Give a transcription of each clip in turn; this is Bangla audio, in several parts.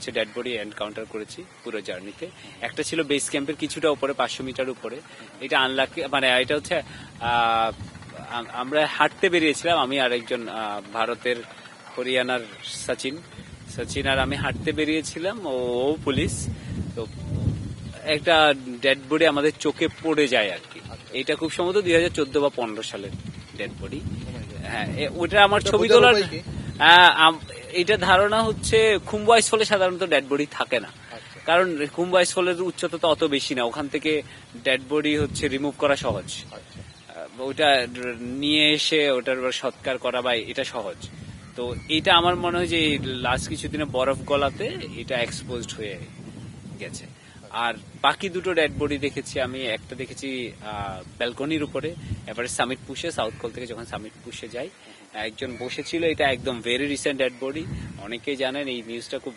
হচ্ছে ডেড বডি এনকাউন্টার করেছি পুরো জার্নিতে। একটা ছিল বেস ক্যাম্পের কিছুটা উপরে, 500 মিটার উপরে। এটা আনলাকি, মানে এটা হচ্ছে আমরা হাঁটতে বেরিয়েছিলাম, আমি আর একজন ভারতের হরিয়ানার সচিন আর আমি হাঁটতে বেরিয়েছিলাম, ও পুলিশ। তো একটা ডেড বডি আমাদের চোখে পড়ে যায় আর কি। এটা খুব সম্ভবত 2014 বা 15 সালের ডেড বডি। হ্যাঁ, ওটা আমার ছবি তোলার এটা ধারণা হচ্ছে খুম্বু আইসফলে সাধারণত ডেড বডি থাকে না, কারণ খুম্বু আইসফলের উচ্চতা তো অত বেশি না, ওখান থেকে ডেড বডি হচ্ছে রিমুভ করা সহজ। ওটা নিয়ে এসে ওটার সৎকার করা বা এটা সহজ। তো এটা আমার মনে হয় যে লাস্ট কিছুদিনে বরফ গলাতে এটা এক্সপোজড হয়ে গেছে। আর বাকি দুটো ডেড বডি দেখেছি আমি, একটা দেখেছি ব্যালকনির উপরে, এবারে সামিট পুশে, সাউথ কল থেকে যখন সামিট পুশে যাই একজন বসেছিল, এটা একদম ভেরি রিসেন্ট ডেড বডি। অনেকেই জানেন এই নিউজটা খুব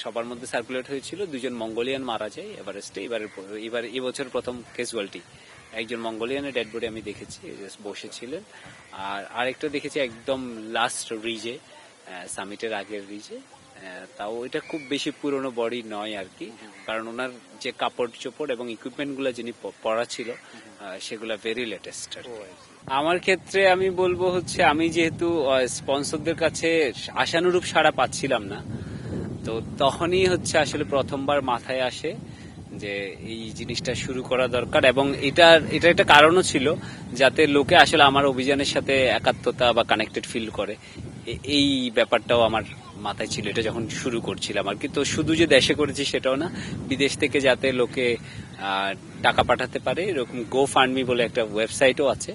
সবার মধ্যে সার্কুলেট হয়েছিল, দুজন মঙ্গোলিয়ান মারা যায় এভারেস্টে। এবার এবছর প্রথম ক্যাজুয়ালিটি একজন মঙ্গোলিয়ানের ডেড বডি আমি দেখেছি, বসেছিলেন। আর আরেকটা দেখেছি একদম লাস্ট রিজে, সামিটের আগের রিজে। তাও এটা খুব বেশি পুরনো বডি নয় আর কি, কারণ ওনার যে কাপড় চোপড় এবং ইকুইপমেন্ট গুলা যিনি পরা ছিল সেগুলা ভেরি লেটেস্ট। আমার ক্ষেত্রে আমি বলবো হচ্ছে, আমি যেহেতু স্পন্সরদের কাছে আশানুরূপ সাড়া পাচ্ছিলাম না, তো তখনই হচ্ছে আসলে প্রথমবার মাথায় আসে যে এই জিনিসটা শুরু করা দরকার। এবং এটা একটা কারণও ছিল যাতে লোকে আসলে আমার অভিযানের সাথে একাত্মতা বা কানেক্টেড ফিল করে। এই ব্যাপারটাও আমার মাথায় ছিল এটা যখন শুরু করছিলাম আর কি। তো শুধু যে দেশে করেছি সেটাও না, বিদেশ থেকে যাতে লোকে টাকা পাঠাতে পারে এরকম গো ফান্ড মি বলে একটা ওয়েবসাইটও আছে,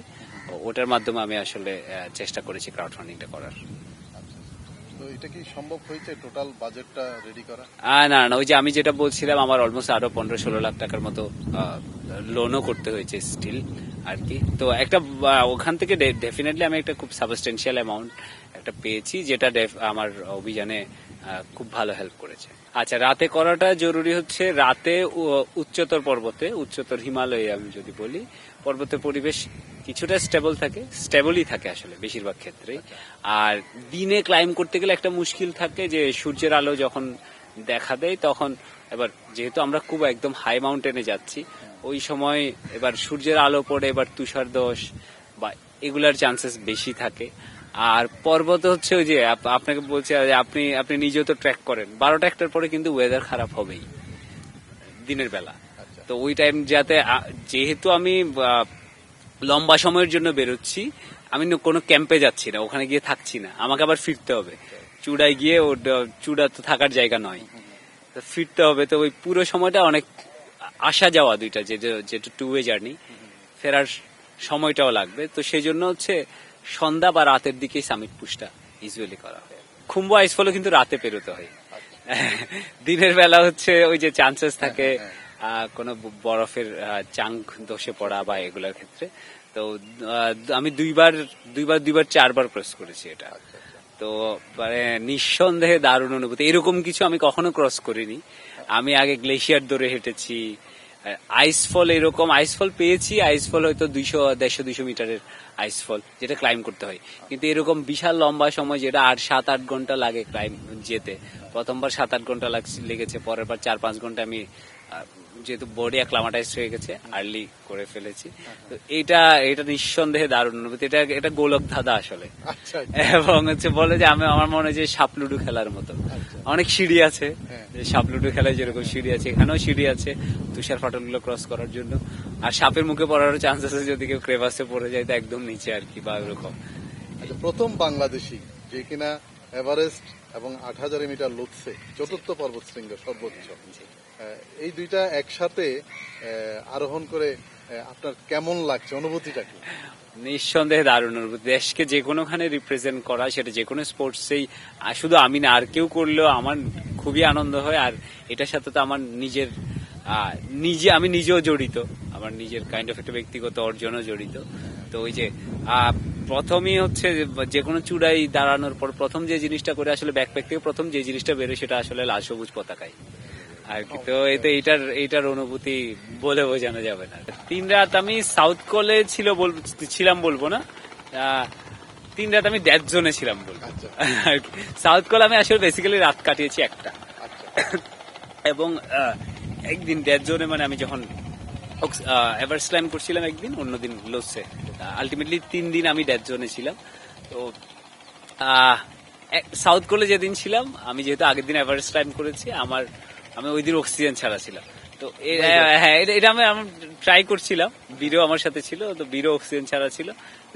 ওটার মাধ্যমে আমি আসলে চেষ্টা করেছি ক্রাউড ফান্ডিংটা করার। এটা কি সম্ভব হয়েছে টোটাল বাজেটটা রেডি করা? না, ওই যে আমি যেটা বলছিলাম, আমার অলমোস্ট আরো 15-16 লাখ টাকার মতো লোনও করতে হয়েছে স্টিল আর কি। তো একটা ওখান থেকে ডেফিনেটলি আমি একটা খুব সাবস্টেন্সিয়াল অ্যামাউন্ট একটা পেয়েছি, যেটা আমার অভিযানে খুব ভালো হেল্প করেছে। আচ্ছা, রাতে করাটা জরুরি হচ্ছে, রাতে উচ্চতর পর্বতে, উচ্চতর হিমালয়ে আমি যদি বলি, পর্বতের পরিবেশ কিছুটা স্টেবলই থাকে আসলে বেশিরভাগ ক্ষেত্রে। আর দিনে ক্লাইম্ব করতে গেলে একটা মুশকিল থাকে যে সূর্যের আলো যখন দেখা দেয় তখন, এবার যেহেতু আমরা খুব একদম হাই মাউন্টেনে যাচ্ছি, ওই সময় এবার সূর্যের আলো পড়ে এবার তুষারধস বা এগুলার চান্সেস বেশি থাকে। আর পর্বতে হচ্ছে ওই যে আপনাকে বলছি, আপনি নিজেও তো ট্র্যাক করেন, 12টা-1টার পরে কিন্তু ওয়েদার খারাপ হবেই দিনের বেলা। তো ওই টাইম যাতে, যেহেতু আমি লম্বা সময়ের জন্য বেরোচ্ছি, আমি কোনো ক্যাম্পে যাচ্ছি না, ওখানে গিয়ে থাকছি না, আমাকে আবার ফিরতে হবে চূড়ায় গিয়ে, চূড়া তো থাকার জায়গা নয়, ফিরতে হবে। তো ওই পুরো সময়টা অনেক আসা যাওয়া দুইটা, যেটা 2-ওয়ে জার্নি, ফেরার সময়টাও লাগবে। তো সেই জন্য হচ্ছে সন্ধ্যা বা রাতের দিকেই সামিট পুশটা ইউজুয়ালি করা হয়। খুম্বু আইসফলও কিন্তু রাতে পেরোতে হয়, দিনের বেলা হচ্ছে ওই যে চান্সেস থাকে কোনো বরফের চাঙ্ক ধসে পড়া বা এগুলোর ক্ষেত্রে। তো আমি দুইবার 4বার ক্রস করেছি এটা। তো মানে নিঃসন্দেহে দারুণ অনুভূতি, এরকম কিছু আমি কখনো ক্রস করিনি। আমি আগে গ্লেশিয়ার ধরে হেঁটেছি, এরকম আইসফল পেয়েছি, আইসফল হয়তো 200 মিটারের আইসফল, যেটা ক্লাইম্ব করতে হয়। কিন্তু এরকম বিশাল লম্বা সময়, যেটা 7-8 ঘন্টা লাগে ক্লাইম্ব যেতে, প্রথমবার 7-8 ঘন্টা লেগেছে, পরের বার 4-5 ঘন্টা আমি, যেহেতু বডি অ্যাক্লামাটাইজ হয়ে গেছে, আর্লি করে ফেলেছি। তো এটা নিঃসন্দেহে দারুণ অনুভূতি, এটা গোলক ধাঁধা আসলে। এবং হচ্ছে বলে যে আমার মনে হয় যে সাপ লুডু খেলার মতো। অনেক সিঁড়ি আছে, সাপ লুডু খেলায় যেরকম সিঁড়ি আছে, এখানেও সিঁড়ি আছে তুষার ফাটল গুলো ক্রস করার জন্য। আর সাপের মুখে পড়ারও চান্স আছে যদি কেউ ক্রেভাসে পড়ে যায়, তো একদম নিচে আর কি, বা এরকম। প্রথম বাংলাদেশি যে কিনা এভারেস্ট এবং 8000 মিটার লুৎসে, চতুর্থ পর্বতশৃঙ্গ সর্বোচ্চ, এই দুইটা একসাথে আরোহণ করে আপনার কেমন লাগছে, অনুভূতিটা কি? নিঃসন্দেহে দারুণ অনুভূতি। দেশকে যে কোনোখানে রিপ্রেজেন্ট করা, সেটা যে কোনো স্পোর্টসেই, শুধু আমি না, আর কেউ করলেও আমার খুবই আনন্দ হয়। আর এটার সাথে তো আমার আমি নিজেও জড়িত, আমার নিজের কাইন্ড অফ একটা ব্যক্তিগত অর্জনও জড়িত। তো ওই যে প্রথমই হচ্ছে যে কোনো চূড়াই দাঁড়ানোর পর প্রথম যে জিনিসটা করে, আসলে ব্যাকপ্যাক থেকে প্রথম যে জিনিসটা বেরোয় সেটা আসলে লাল সবুজ পতাকায় আর কি। তো এইটার অনুভূতি বলে বোঝানো যাবে না। 3 রাত আমি সাউথ কলে ছিলাম বলবো না, 3 রাত আমি ডেথ জোনে ছিলাম বলবো। সাউথ কল আমি আসলে বেসিক্যালি রাত কাটিয়েছি একটা। এবং একদিন ডেড জোনে মানে আমি যখন এভারেস্ট ক্লাইম্ব করছিলাম একদিন, অন্যদিন লোসে, আলটিমেটলি 3 দিন আমি ডেড জোনে ছিলাম। তো সাউথ কোলে যেদিন ছিলাম, আমি যেহেতু আগের দিন এভারেস্ট ক্লাইম্ব করেছি, আমি ওই দিন অক্সিজেন ছাড়া ছিলাম। তো হ্যাঁ, এটা আমি ট্রাই করছিলাম, বীরও আমার সাথে ছিল, তো বীরও অক্সিজেন ছাড়া ছিল,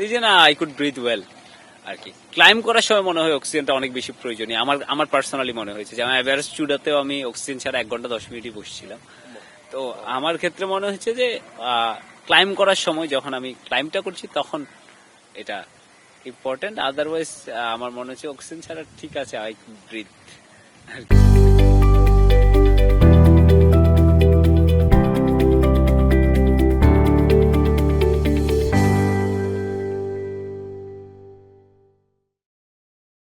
এই যে না আই কুড ব্রিথ ওয়েল আর কি। ক্লাইম্ব করার সময় মনে হয় অক্সিজেনটা অনেক বেশি প্রয়োজনীয়, আমার পার্সোনালি মনে হয়েছে। যেমন এভারেস্ট চূড়াতেও আমি অক্সিজেন ছাড়া 1 ঘন্টা 10 মিনিটই বসছিলাম। তো আমার ক্ষেত্রে মনে হচ্ছে যে ক্লাইম্ব করার সময় যখন আমি ক্লাইম্বটা করছি তখন এটা ইম্পর্টেন্ট, আদারওয়াইজ আমার মনে হচ্ছে অক্সিজেন ছাড়া ঠিক আছে, আই ব্রিথ।